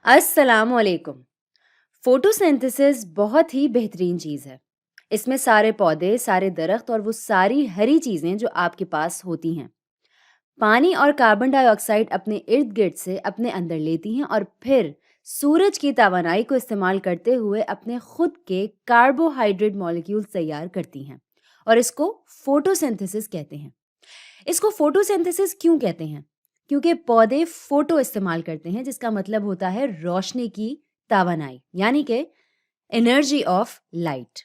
अस्सलामुअलैकुम। फोटोसिंथेसिस बहुत ही बेहतरीन चीज़ है। इसमें सारे पौधे, सारे दरख्त और वो सारी हरी चीज़ें जो आपके पास होती हैं, पानी और कार्बन डाइऑक्साइड अपने इर्द-गिर्द से अपने अंदर लेती हैं और फिर सूरज की तवानाई को इस्तेमाल करते हुए अपने खुद के कार्बोहाइड्रेट मॉलिक्यूल्स तैयार करती हैं और इसको फोटोसिंथेसिस कहते हैं। इसको फोटोसिंथेसिस क्यों कहते हैं? क्योंकि पौधे फोटो इस्तेमाल करते हैं जिसका मतलब होता है रोशनी की तावानाई यानी कि एनर्जी ऑफ लाइट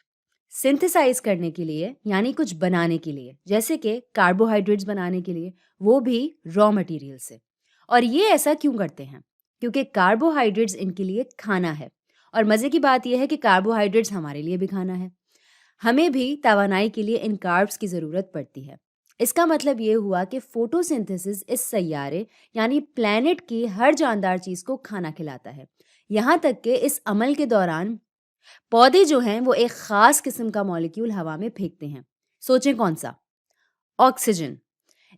सिंथेसाइज करने के लिए यानी कुछ बनाने के लिए जैसे कि कार्बोहाइड्रेट्स बनाने के लिए वो भी रॉ मटेरियल से। और ये ऐसा क्यों करते हैं? क्योंकि कार्बोहाइड्रेट्स इनके लिए खाना है और मज़े की बात यह है कि कार्बोहाइड्रेट्स हमारे लिए भी खाना है। हमें भी तवानाई के लिए इन कार्ब्स की ज़रूरत पड़ती है। इसका मतलब ये हुआ कि फोटोसिंथेसिस इस सैयारे यानी प्लैनेट की हर जानदार चीज़ को खाना खिलाता है। यहाँ तक कि इस अमल के दौरान पौधे जो हैं वो एक ख़ास किस्म का मॉलिक्यूल हवा में फेंकते हैं। सोचें कौन सा? ऑक्सीजन।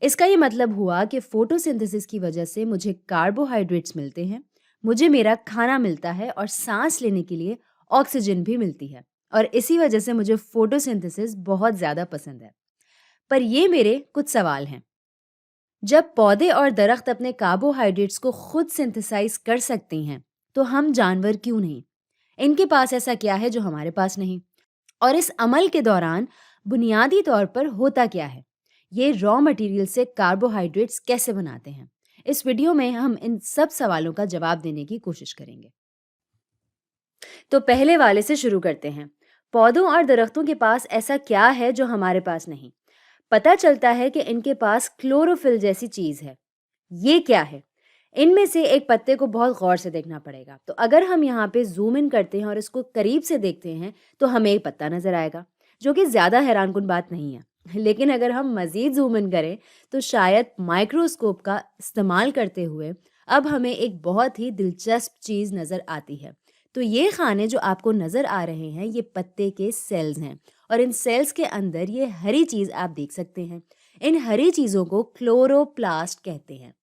इसका ये मतलब हुआ कि फोटोसिंथेसिस की वजह से मुझे कार्बोहाइड्रेट्स मिलते हैं, मुझे मेरा खाना मिलता है और सांस लेने के लिए ऑक्सीजन भी मिलती है। और इसी वजह से मुझे फोटोसिंथेसिस बहुत ज़्यादा पसंद है। पर ये मेरे कुछ सवाल हैं। जब पौधे और दरख्त अपने कार्बोहाइड्रेट्स को खुद सिंथेसाइज कर सकते हैं, तो हम जानवर क्यों नहीं? इनके पास ऐसा क्या है जो हमारे पास नहीं? और इस अमल के दौरान बुनियादी तौर पर होता क्या है? ये रॉ मटेरियल से कार्बोहाइड्रेट्स कैसे बनाते हैं? इस वीडियो में हम इन सब सवालों का जवाब देने की कोशिश करेंगे। तो पहले वाले से शुरू करते हैं। पौधों और दरख्तों के पास ऐसा क्या है जो हमारे पास नहीं? पता चलता है कि इनके पास क्लोरोफिल जैसी चीज़ है। ये क्या है? इनमें से एक पत्ते को बहुत गौर से देखना पड़ेगा। तो अगर हम यहाँ पे ज़ूम इन करते हैं और इसको करीब से देखते हैं, तो हमें एक पत्ता नज़र आएगा, जो कि ज़्यादा हैरानकुन बात नहीं है। लेकिन अगर हम मज़ीद ज़ूम इन करें, तो शायद माइक्रोस्कोप का इस्तेमाल करते हुए अब हमें एक बहुत ही दिलचस्प चीज़ नज़र आती है। तो ये खाने जो आपको नज़र आ रहे हैं, ये पत्ते के सेल्स हैं और इन सेल्स के अंदर ये हरी चीज़ आप देख सकते हैं। इन हरी चीज़ों को क्लोरोप्लास्ट कहते हैं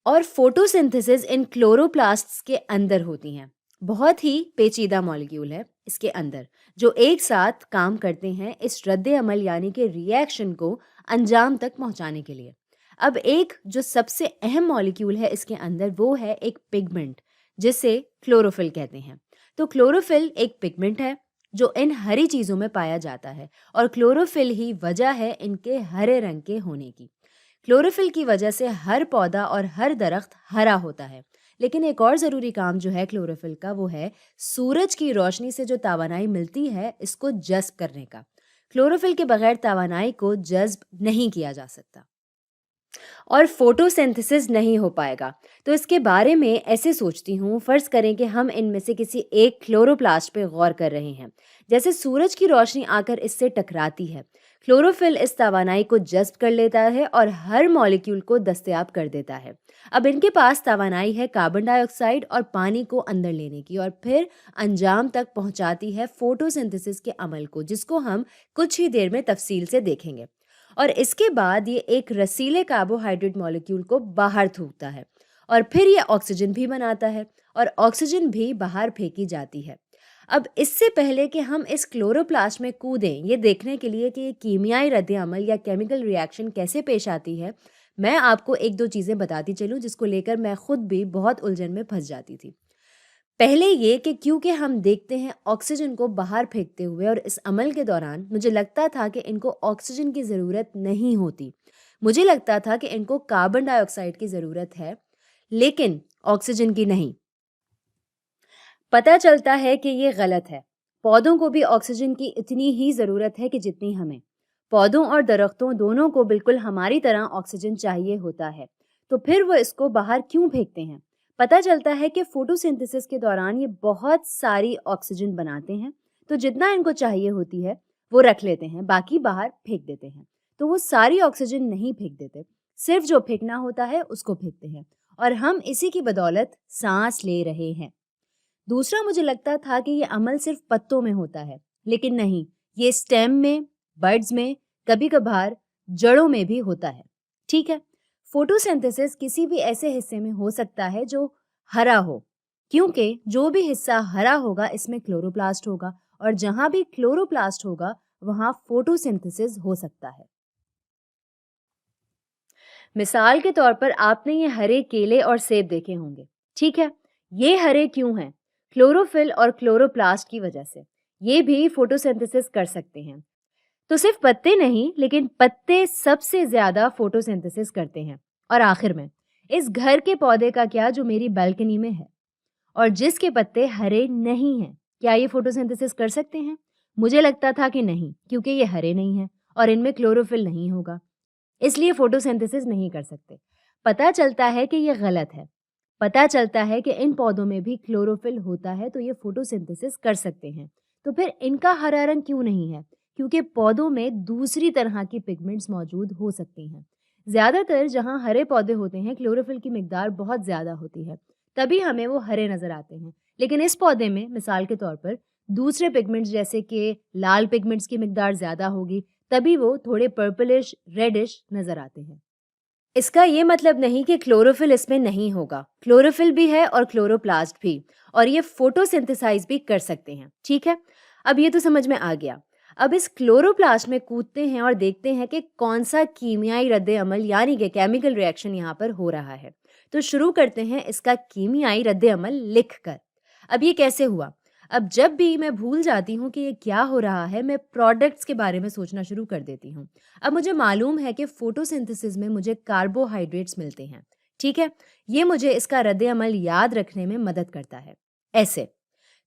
और फोटोसिंथेसिस इन क्लोरोप्लास्ट्स के अंदर होती हैं। बहुत ही पेचीदा मॉलिक्यूल है इसके अंदर जो एक साथ काम करते हैं इस रद्द अमल यानी कि रिएक्शन को अंजाम तक पहुंचाने के लिए। अब एक जो सबसे अहम मॉलिक्यूल है इसके अंदर वो है एक पिगमेंट जिसे क्लोरोफिल कहते हैं। तो क्लोरोफिल एक पिगमेंट है जो इन हरी चीज़ों में पाया जाता है और क्लोरोफिल ही वजह है इनके हरे रंग के होने की। क्लोरोफिल की वजह से हर पौधा और हर दरख्त हरा होता है। लेकिन एक और ज़रूरी काम जो है क्लोरोफिल का वो है सूरज की रोशनी से जो तावानाई मिलती है इसको जज़्ब करने का। क्लोरोफिल के बगैर तावानाई को जज़्ब नहीं किया जा सकता और फोटोसिंथेसिस नहीं हो पाएगा। तो इसके बारे में ऐसे सोचती हूँ, फ़र्ज़ करें कि हम इनमें से किसी एक क्लोरोप्लास्ट पे गौर कर रहे हैं। जैसे सूरज की रोशनी आकर इससे टकराती है, क्लोरोफिल इस तवानाई को जज़्ब कर लेता है और हर मॉलिक्यूल को दस्तयाब कर देता है। अब इनके पास तवानाई है कार्बन डाइऑक्साइड और पानी को अंदर लेने की और फिर अंजाम तक पहुँचाती है फोटोसिंथेसिस के अमल को, जिसको हम कुछ ही देर में तफ़सील से देखेंगे। और इसके बाद ये एक रसीले कार्बोहाइड्रेट मॉलिक्यूल को बाहर थूकता है और फिर ये ऑक्सीजन भी बनाता है और ऑक्सीजन भी बाहर फेंकी जाती है। अब इससे पहले कि हम इस क्लोरोप्लास्ट में कूदें ये देखने के लिए कि ये कीमियाई रद्द अमल या केमिकल रिएक्शन कैसे पेश आती है, मैं आपको एक दो चीज़ें बताती चलूँ जिसको लेकर मैं खुद भी बहुत उलझन में फंस जाती थी। पहले ये कि क्योंकि हम देखते हैं ऑक्सीजन को बाहर फेंकते हुए और इस अमल के दौरान मुझे लगता था कि इनको ऑक्सीजन की ज़रूरत नहीं होती। मुझे लगता था कि इनको कार्बन डाइऑक्साइड की ज़रूरत है, लेकिन ऑक्सीजन की नहीं। पता चलता है कि ये गलत है। पौधों को भी ऑक्सीजन की इतनी ही ज़रूरत है कि जितनी हमें। पौधों और दरख्तों दोनों को बिल्कुल हमारी तरह ऑक्सीजन चाहिए होता है। तो फिर वो इसको बाहर क्यों फेंकते हैं? पता चलता है कि फोटोसिंथेसिस के दौरान ये बहुत सारी ऑक्सीजन बनाते हैं, तो जितना इनको चाहिए होती है वो रख लेते हैं, बाकी बाहर फेंक देते हैं। तो वो सारी ऑक्सीजन नहीं फेंक देते, सिर्फ जो फेंकना होता है उसको फेंकते हैं और हम इसी की बदौलत सांस ले रहे हैं। दूसरा, मुझे लगता था कि ये अमल सिर्फ पत्तों में होता है, लेकिन नहीं, ये स्टेम में, बड्स में, कभी-कभार जड़ों में भी होता है। ठीक है, फोटोसिंथेसिस किसी भी ऐसे हिस्से में हो सकता है जो हरा हो, क्योंकि जो भी हिस्सा हरा होगा इसमें क्लोरोप्लास्ट होगा, और जहां भी क्लोरोप्लास्ट होगा वहां फोटोसिंथेसिस हो सकता है। मिसाल के तौर पर आपने ये हरे केले और सेब देखे होंगे, ठीक है? ये हरे क्यों हैं? क्लोरोफिल और क्लोरोप्लास्ट की वजह से। ये भी फोटोसिंथेसिस कर सकते हैं। तो सिर्फ पत्ते नहीं, लेकिन पत्ते सबसे ज्यादा फोटोसिंथेसिस करते हैं। और आखिर में, इस घर के पौधे का क्या जो मेरी बालकनी में है और जिसके पत्ते हरे नहीं हैं, क्या ये फोटोसिंथेसिस कर सकते हैं? मुझे लगता था कि नहीं, क्योंकि ये हरे नहीं हैं और इनमें क्लोरोफिल नहीं होगा, इसलिए फोटोसिंथेसिस नहीं कर सकते। पता चलता है कि ये गलत है। पता चलता है कि इन पौधों में भी क्लोरोफिल होता है, तो ये फोटोसिंथेसिस कर सकते हैं। तो फिर इनका हरा रंग क्यों नहीं है? क्योंकि पौधों में दूसरी तरह की पिगमेंट्स मौजूद हो सकती हैं। ज़्यादातर जहाँ हरे पौधे होते हैं, क्लोरोफिल की मिकदार बहुत ज़्यादा होती है, तभी हमें वो हरे नज़र आते हैं। लेकिन इस पौधे में मिसाल के तौर पर दूसरे पिगमेंट्स जैसे कि लाल पिगमेंट्स की मिकदार ज़्यादा होगी, तभी वो थोड़े पर्पलिश रेडिश नज़र आते हैं। इसका ये मतलब नहीं कि क्लोरोफिल इसमें नहीं होगा। क्लोरोफिल भी है और क्लोरोप्लास्ट भी, और ये फोटोसिंथेसाइज भी कर सकते हैं, ठीक है? अब ये तो समझ में आ गया। अब इस क्लोरोप्लास्ट में कूदते हैं और देखते हैं कि कौन सा कीमियाई रद्द अमल यानी कि केमिकल रिएक्शन यहाँ पर हो रहा है। तो शुरू करते हैं इसका कीमियाई रद्द अमल लिखकर। अब ये कैसे हुआ? अब जब भी मैं भूल जाती हूँ कि ये क्या हो रहा है, मैं प्रोडक्ट्स के बारे में सोचना शुरू कर देती हूँ। अब मुझे मालूम है कि फोटोसिंथेसिस में मुझे कार्बोहाइड्रेट्स मिलते हैं, ठीक है? ये मुझे इसका रद्द अमल याद रखने में मदद करता है। ऐसे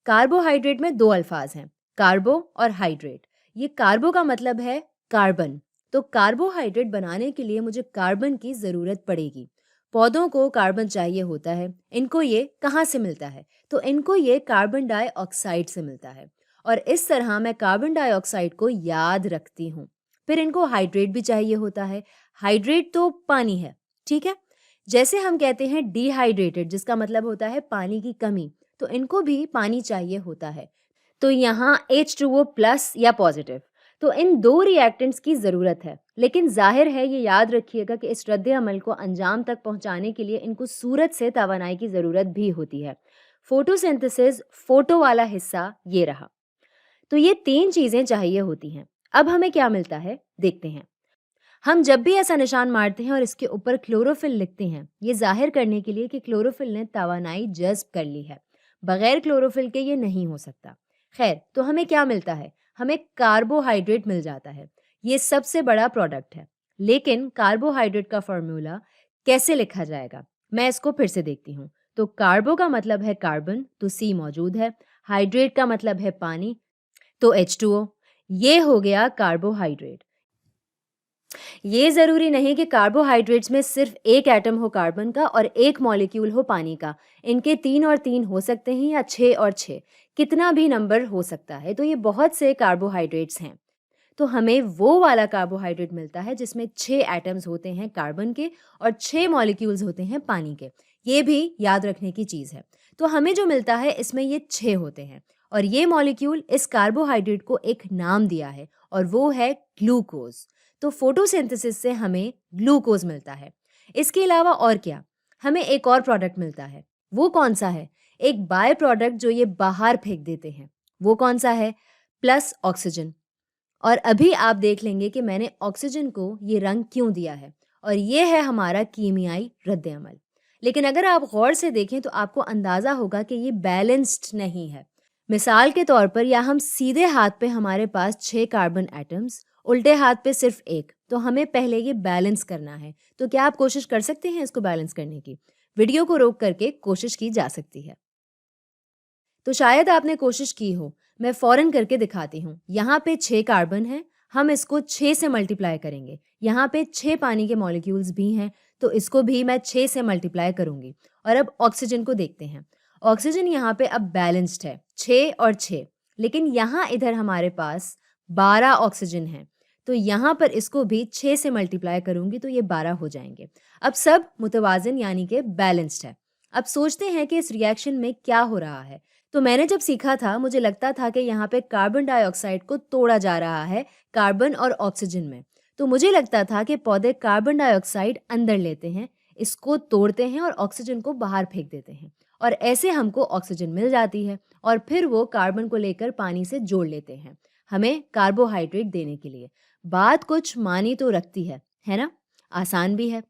कार्बोहाइड्रेट में दो अल्फाज हैं, कार्बो और हाइड्रेट। ये कार्बो का मतलब है कार्बन, तो कार्बोहाइड्रेट बनाने के लिए मुझे कार्बन की ज़रूरत पड़ेगी। पौधों को कार्बन चाहिए होता है। इनको ये कहाँ से मिलता है? तो इनको ये कार्बन डाइऑक्साइड से मिलता है, और इस तरह मैं कार्बन डाइऑक्साइड को याद रखती हूँ। फिर इनको हाइड्रेट भी चाहिए होता है। हाइड्रेट तो पानी है, ठीक है? जैसे हम कहते हैं डिहाइड्रेटेड, जिसका मतलब होता है पानी की कमी, तो इनको भी पानी चाहिए होता है। तो यहाँ H2O प्लस या पॉजिटिव, तो इन दो रिएक्टेंट्स की ज़रूरत है। लेकिन जाहिर है, ये याद रखिएगा कि इस रद्द अमल को अंजाम तक पहुँचाने के लिए इनको सूरज से तवानाई की ज़रूरत भी होती है। फोटोसिंथेसिस फोटो वाला हिस्सा ये रहा। तो ये तीन चीज़ें चाहिए होती हैं। अब हमें क्या मिलता है, देखते हैं। हम जब भी ऐसा निशान मारते हैं और इसके ऊपर क्लोरोफिल लिखते हैं, ये जाहिर करने के लिए कि क्लोरोफिल ने तवानाई जज़्ब कर ली है। बगैर क्लोरोफिल के ये नहीं हो सकता। खैर, तो हमें क्या मिलता है? हमें कार्बोहाइड्रेट मिल जाता है। ये सबसे बड़ा प्रोडक्ट है। लेकिन कार्बोहाइड्रेट का फॉर्मूला कैसे लिखा जाएगा? मैं इसको फिर से देखती हूँ। तो कार्बो का मतलब है कार्बन, तो सी मौजूद है। हाइड्रेट का मतलब है पानी, तो H2O। ये हो गया कार्बोहाइड्रेट। ये ज़रूरी नहीं कि कार्बोहाइड्रेट्स में सिर्फ एक एटम हो कार्बन का और एक मॉलिक्यूल हो पानी का। इनके 3 और 3 हो सकते हैं, या 6 और 6, कितना भी नंबर हो सकता है। तो ये बहुत से कार्बोहाइड्रेट्स हैं। तो हमें वो वाला कार्बोहाइड्रेट मिलता है जिसमें 6 एटम्स होते हैं कार्बन के और 6 मॉलिक्यूल्स होते हैं पानी के। ये भी याद रखने की चीज़ है। तो हमें जो मिलता है इसमें ये 6 होते हैं, और ये मॉलिक्यूल इस कार्बोहाइड्रेट को एक नाम दिया है, और वो है ग्लूकोज। तो फोटोसिंथेसिस से हमें ग्लूकोज मिलता है। इसके अलावा और क्या? हमें एक और प्रोडक्ट मिलता है। वो कौन सा है? एक बाय प्रोडक्ट जो ये बाहर फेंक देते हैं। वो कौन सा है? Plus oxygen. और अभी आप देख लेंगे कि मैंने ऑक्सीजन को ये रंग क्यों दिया है, और ये है हमारा कीमियाई रद्द अमल। लेकिन अगर आप गौर से देखें तो आपको अंदाज़ा होगा कि ये बैलेंस्ड नहीं है। मिसाल के तौर पर, या हम सीधे हाथ पे हमारे पास 6 कार्बन एटम्स, उल्टे हाथ पे सिर्फ एक, तो हमें पहले ये बैलेंस करना है। तो क्या आप कोशिश कर सकते हैं इसको बैलेंस करने की? वीडियो को रोक करके कोशिश की जा सकती है। तो शायद आपने कोशिश की हो। मैं फ़ौरन करके दिखाती हूँ। यहाँ पे 6 कार्बन है, हम इसको 6 से मल्टीप्लाई करेंगे। यहाँ पे 6 पानी के मॉलिक्यूल्स भी हैं, तो इसको भी मैं 6 से मल्टीप्लाई करूँगी। और अब ऑक्सीजन को देखते हैं। ऑक्सीजन यहाँ पे अब बैलेंस्ड है, 6 और 6। लेकिन यहाँ इधर हमारे पास 12 ऑक्सीजन है, तो यहाँ पर इसको भी 6 से मल्टीप्लाई करूँगी, तो ये 12 हो जाएँगे। अब सब मुतवाज़िन यानी कि बैलेंस्ड है। अब सोचते हैं कि इस रिएक्शन में क्या हो रहा है। तो मैंने जब सीखा था, मुझे लगता था कि यहाँ पे कार्बन डाइऑक्साइड को तोड़ा जा रहा है कार्बन और ऑक्सीजन में। तो मुझे लगता था कि पौधे कार्बन डाइऑक्साइड अंदर लेते हैं, इसको तोड़ते हैं और ऑक्सीजन को बाहर फेंक देते हैं। और ऐसे हमको ऑक्सीजन मिल जाती है और फिर वो कार्बन को लेकर पानी से जोड़ लेते हैं, हमें कार्बोहाइड्रेट देने के लिए। बात कुछ मानी तो रखती है ना? आसान भी है।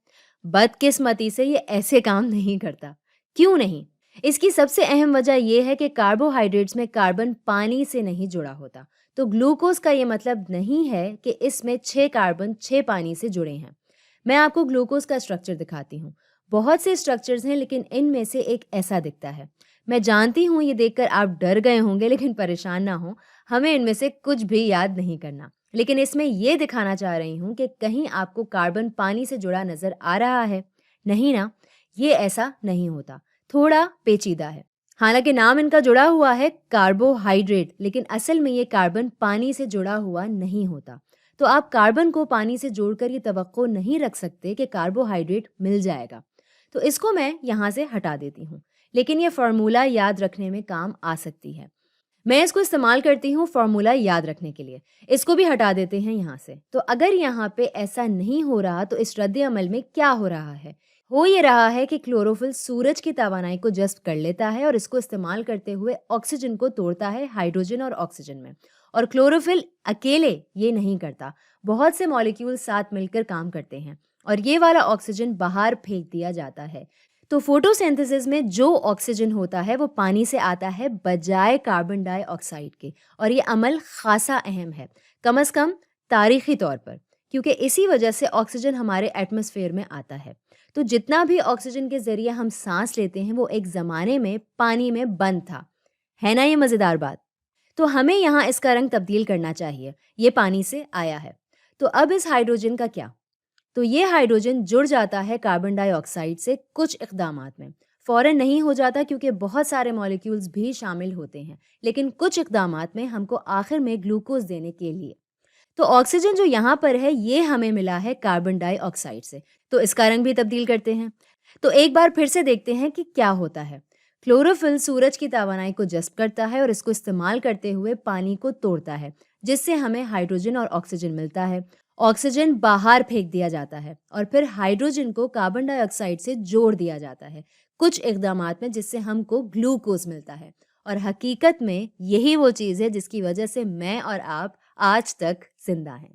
बदकिस्मती से ये ऐसे काम नहीं करता। क्यों नहीं? इसकी सबसे अहम वजह यह है कि कार्बोहाइड्रेट्स में कार्बन पानी से नहीं जुड़ा होता। तो ग्लूकोज का ये मतलब नहीं है कि इसमें 6 कार्बन 6 पानी से जुड़े हैं। मैं आपको ग्लूकोज का स्ट्रक्चर दिखाती हूँ। बहुत से स्ट्रक्चर्स हैं, लेकिन इनमें से एक ऐसा दिखता है। मैं जानती हूँ ये देखकर आप डर गए होंगे, लेकिन परेशान ना हो, हमें इनमें से कुछ भी याद नहीं करना। लेकिन इसमें ये दिखाना चाह रही हूँ कि कहीं आपको कार्बन पानी से जुड़ा नजर आ रहा है। नहीं ना? ये ऐसा नहीं होता, थोड़ा पेचीदा है। हालांकि नाम इनका जुड़ा हुआ है कार्बोहाइड्रेट, लेकिन असल में ये कार्बन पानी से जुड़ा हुआ नहीं होता। तो आप कार्बन को पानी से जोड़कर ये तवक्को नहीं रख सकते कि कार्बोहाइड्रेट मिल जाएगा। तो इसको मैं यहाँ से हटा देती हूँ, लेकिन ये फार्मूला याद रखने में काम आ सकती है। मैं इसको इस्तेमाल करती हूँ फार्मूला याद रखने के लिए। इसको भी हटा देते हैं यहाँ से। तो अगर यहाँ पे ऐसा नहीं हो रहा, तो इस रद्द अमल में क्या हो रहा है? हो ये रहा है कि क्लोरोफिल सूरज की तवानाई को जज़्ब कर लेता है और इसको इस्तेमाल करते हुए ऑक्सीजन को तोड़ता है हाइड्रोजन और ऑक्सीजन में। और क्लोरोफिल अकेले ये नहीं करता, बहुत से मॉलिक्यूल साथ मिलकर काम करते हैं और ये वाला ऑक्सीजन बाहर फेंक दिया जाता है। तो फोटोसिंथेसिस में जो ऑक्सीजन होता है वो पानी से आता है बजाय कार्बन डाइऑक्साइड के, और ये अमल खासा अहम है, कम से कम तारीखी तौर पर, क्योंकि इसी वजह से ऑक्सीजन हमारे एटमॉस्फेयर में आता है। तो जितना भी ऑक्सीजन के जरिए हम सांस लेते हैं वो एक ज़माने में पानी में बंद था। है ना ये मज़ेदार बात? तो हमें यहाँ इसका रंग तब्दील करना चाहिए। ये पानी से आया है। तो अब इस हाइड्रोजन का क्या? तो ये हाइड्रोजन जुड़ जाता है कार्बन डाइऑक्साइड से कुछ इक़दामात में। फ़ौरन नहीं हो जाता, क्योंकि बहुत सारे मॉलिक्यूल्स भी शामिल होते हैं, लेकिन कुछ इक़दामात में हमको आखिर में ग्लूकोज देने के लिए। तो ऑक्सीजन जो यहाँ पर है ये हमें मिला है कार्बन डाइऑक्साइड से। तो इसका रंग भी तब्दील करते हैं। तो एक बार फिर से देखते हैं कि क्या होता है। क्लोरोफिल सूरज की तवानाई को जज़्ब करता है और इसको इस्तेमाल करते हुए पानी को तोड़ता है, जिससे हमें हाइड्रोजन और ऑक्सीजन मिलता है। ऑक्सीजन बाहर फेंक दिया जाता है और फिर हाइड्रोजन को कार्बन डाइऑक्साइड से जोड़ दिया जाता है कुछ इक़दामात में, जिससे हमको ग्लूकोज मिलता है। और हकीकत में यही वो चीज़ है जिसकी वजह से मैं और आप आज तक जिंदा हैं।